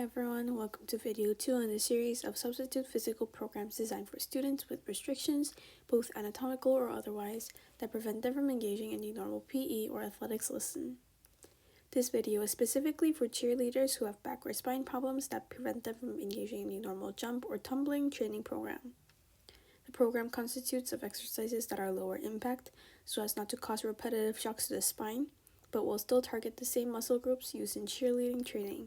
everyone, welcome to video 2 in the series of substitute physical programs designed for students with restrictions, both anatomical or otherwise, that prevent them from engaging in the normal PE or athletics lesson. This video is specifically for cheerleaders who have back or spine problems that prevent them from engaging in the normal jump or tumbling training program. The program constitutes of exercises that are lower impact, so as not to cause repetitive shocks to the spine, but will still target the same muscle groups used in cheerleading training.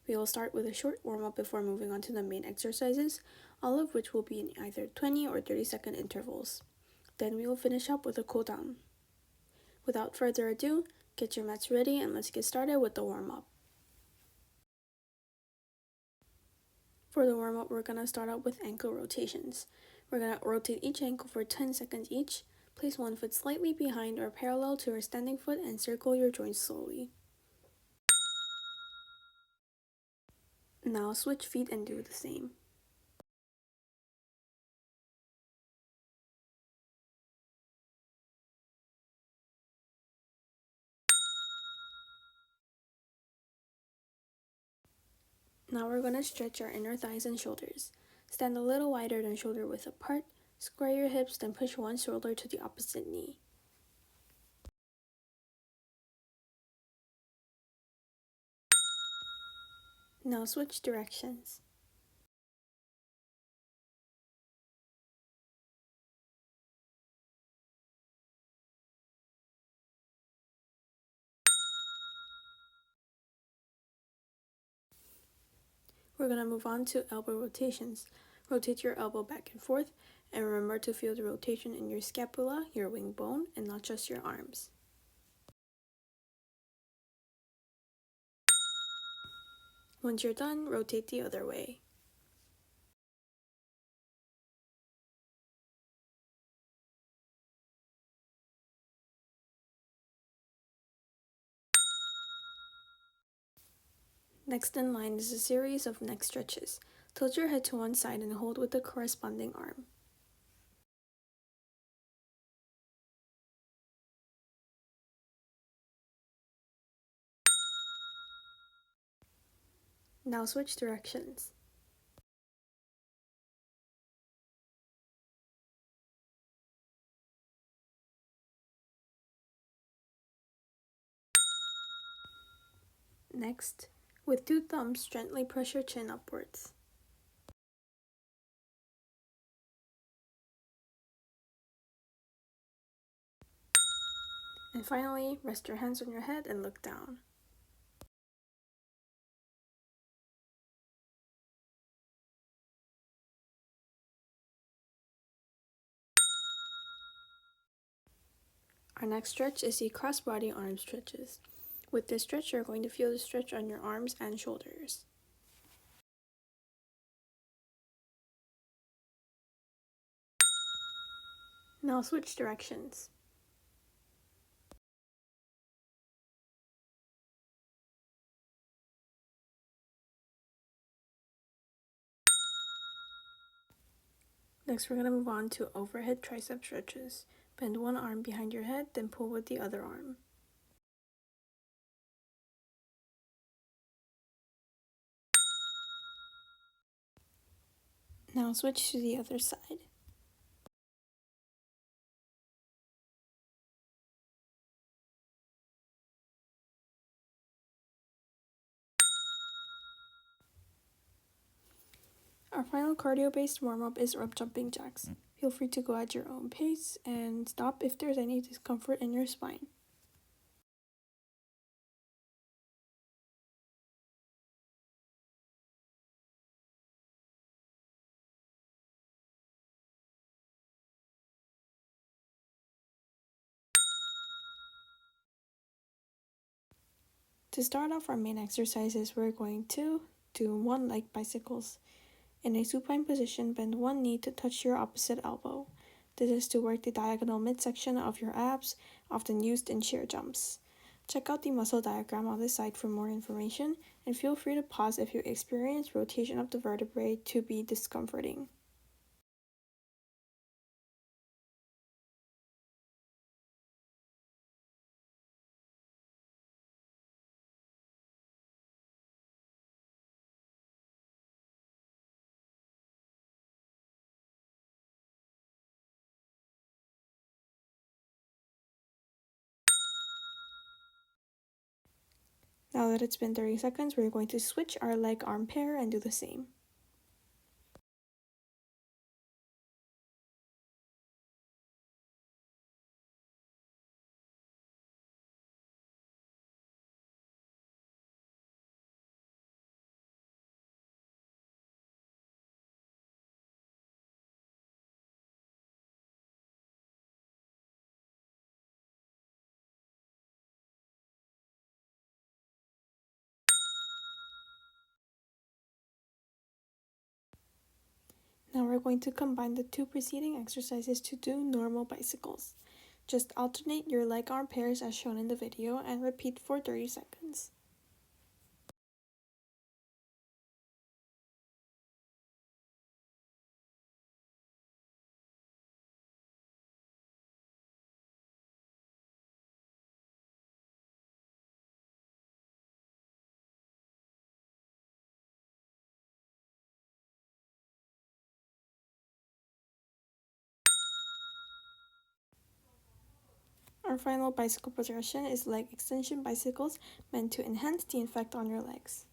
We will start with a short warm-up before moving on to the main exercises, all of which will be in either 20 or 30-second intervals. Then we will finish up with a cool down. Without further ado, get your mats ready and let's get started with the warm-up. For the warm-up, we're going to start out with ankle rotations. We're going to rotate each ankle for 10 seconds each. Place one foot slightly behind or parallel to your standing foot and circle your joints slowly. Now switch feet and do the same. Now we're going to stretch our inner thighs and shoulders. Stand a little wider than shoulder width apart, square your hips, then push one shoulder to the opposite knee. Now switch directions. We're going to move on to elbow rotations. Rotate your elbow back and forth, and remember to feel the rotation in your scapula, your wing bone, and not just your arms. Once you're done, rotate the other way. Next in line is a series of neck stretches. Tilt your head to one side and hold with the corresponding arm. Now switch directions. Next, with two thumbs, gently press your chin upwards. And finally, rest your hands on your head and look down. Our next stretch is the crossbody arm stretches. With this stretch, you're going to feel the stretch on your arms and shoulders. Now switch directions. Next, we're going to move on to overhead tricep stretches. Bend one arm behind your head, then pull with the other arm. Now switch to the other side. Our final cardio-based warm-up is rope jumping jacks. Feel free to go at your own pace and stop if there's any discomfort in your spine. To start off our main exercises, we're going to do one leg bicycles. In a supine position, bend one knee to touch your opposite elbow. This is to work the diagonal midsection of your abs, often used in cheer jumps. Check out the muscle diagram on this side for more information, and feel free to pause if you experience rotation of the vertebrae to be discomforting. Now that it's been 30 seconds, we're going to switch our leg-arm pair and do the same. Now we're going to combine the two preceding exercises to do normal bicycles. Just alternate your leg-arm pairs as shown in the video and repeat for 30 seconds. Our final bicycle progression is leg extension bicycles meant to enhance the effect on your legs.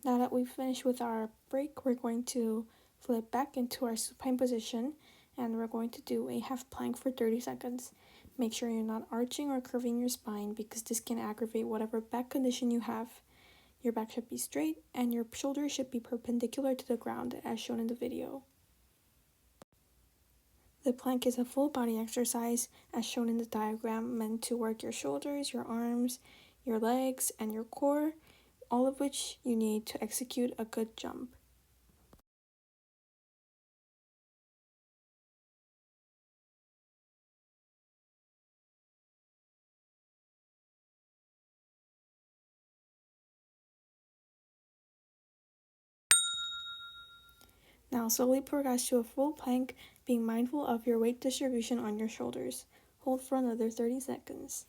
Now that we've finished with our break, we're going to flip back into our supine position and we're going to do a half plank for 30 seconds. Make sure you're not arching or curving your spine because this can aggravate whatever back condition you have. Your back should be straight and your shoulders should be perpendicular to the ground as shown in the video. The plank is a full body exercise as shown in the diagram meant to work your shoulders, your arms, your legs, and your core, all of which you need to execute a good jump. Now slowly progress to a full plank, being mindful of your weight distribution on your shoulders. Hold for another 30 seconds.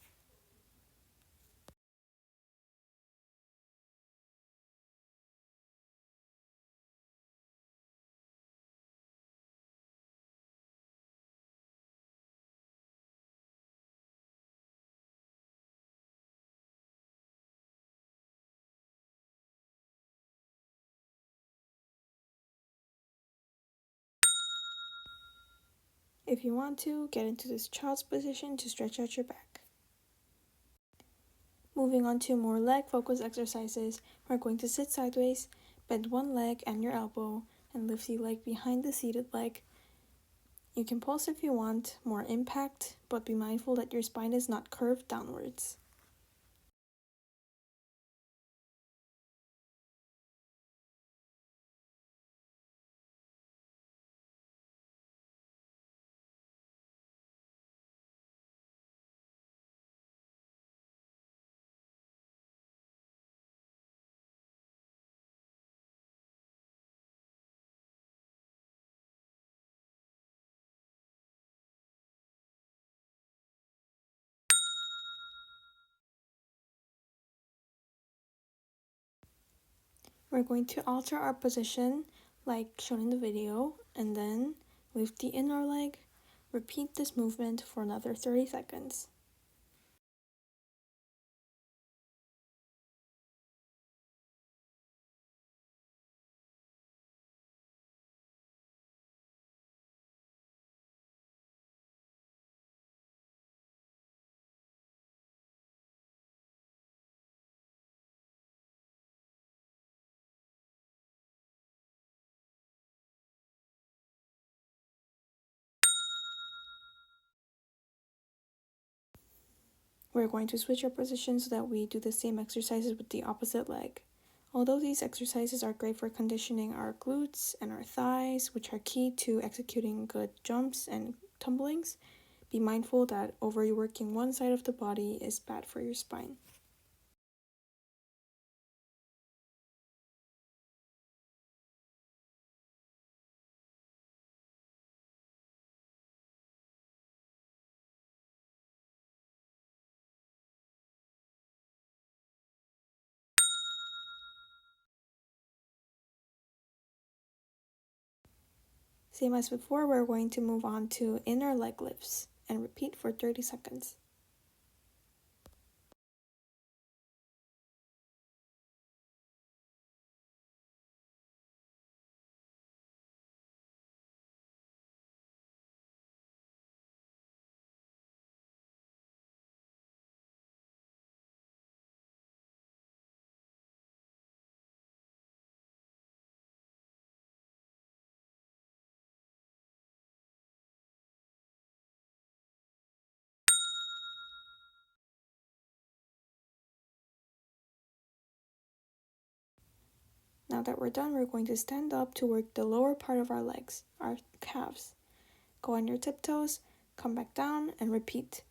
If you want to, get into this child's position to stretch out your back. Moving on to more leg-focused exercises, we're going to sit sideways, bend one leg and your elbow, and lift the leg behind the seated leg. You can pulse if you want more impact, but be mindful that your spine is not curved downwards. We're going to alter our position like shown in the video and then lift the inner leg. Repeat this movement for another 30 seconds. We're going to switch our position so that we do the same exercises with the opposite leg. Although these exercises are great for conditioning our glutes and our thighs, which are key to executing good jumps and tumblings, be mindful that overworking one side of the body is bad for your spine. Same as before, we're going to move on to inner leg lifts and repeat for 30 seconds. Now that we're done, we're going to stand up to work the lower part of our legs, our calves. Go on your tiptoes, come back down, and repeat.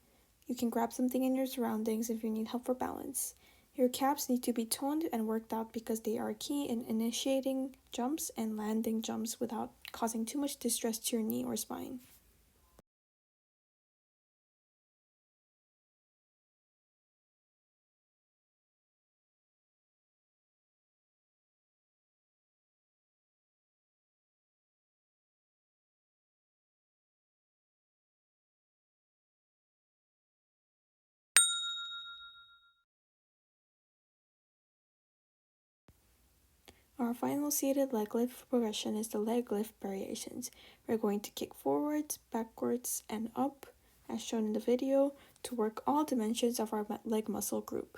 You can grab something in your surroundings if you need help for balance. Your calves need to be toned and worked out because they are key in initiating jumps and landing jumps without causing too much distress to your knee or spine. Our final seated leg lift progression is the leg lift variations. We're going to kick forwards, backwards, and up, as shown in the video, to work all dimensions of our leg muscle group.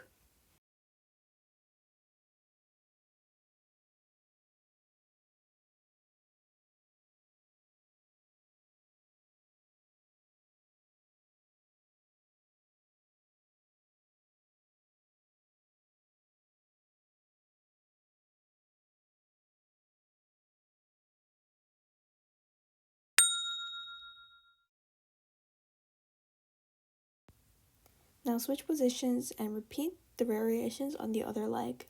Now switch positions and repeat the variations on the other leg.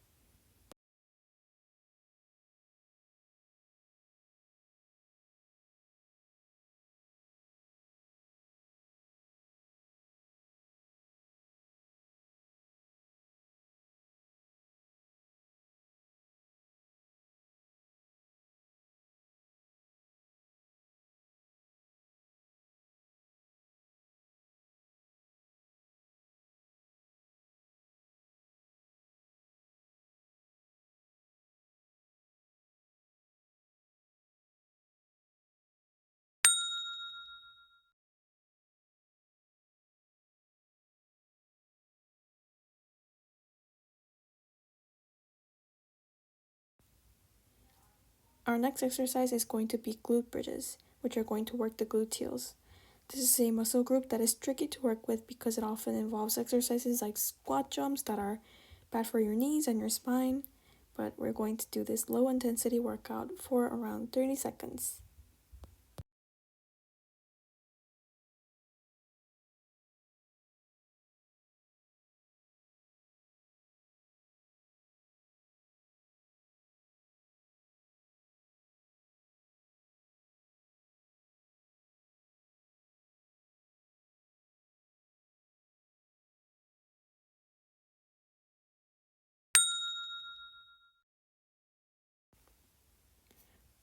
Our next exercise is going to be glute bridges, which are going to work the gluteals. This is a muscle group that is tricky to work with because it often involves exercises like squat jumps that are bad for your knees and your spine, but we're going to do this low intensity workout for around 30 seconds.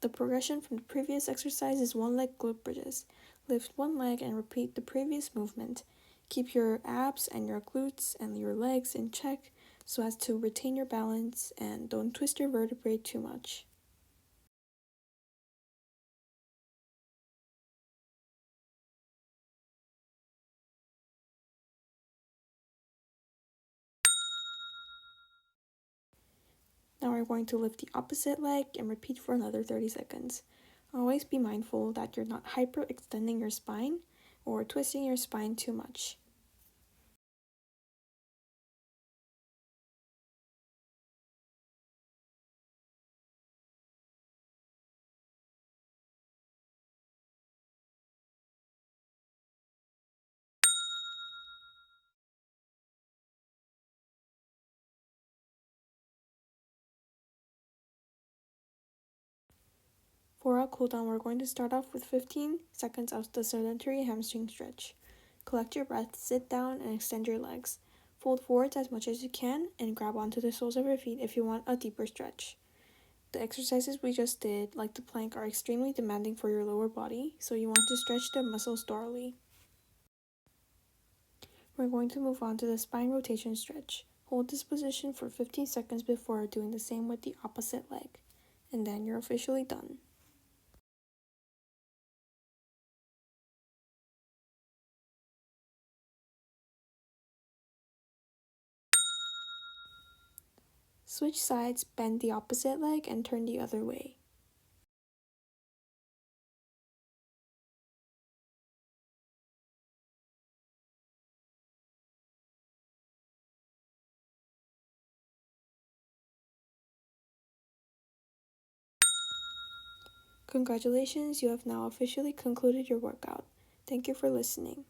The progression from the previous exercise is one leg glute bridges. Lift one leg and repeat the previous movement. Keep your abs and your glutes and your legs in check so as to retain your balance and don't twist your vertebrae too much. Now we're going to lift the opposite leg and repeat for another 30 seconds. Always be mindful that you're not hyperextending your spine or twisting your spine too much. For our cooldown, we're going to start off with 15 seconds of the sedentary hamstring stretch. Collect your breath, sit down, and extend your legs. Fold forwards as much as you can and grab onto the soles of your feet if you want a deeper stretch. The exercises we just did, like the plank, are extremely demanding for your lower body, so you want to stretch the muscles thoroughly. We're going to move on to the spine rotation stretch. Hold this position for 15 seconds before doing the same with the opposite leg, and then you're officially done. Switch sides, bend the opposite leg, and turn the other way. Congratulations, you have now officially concluded your workout. Thank you for listening.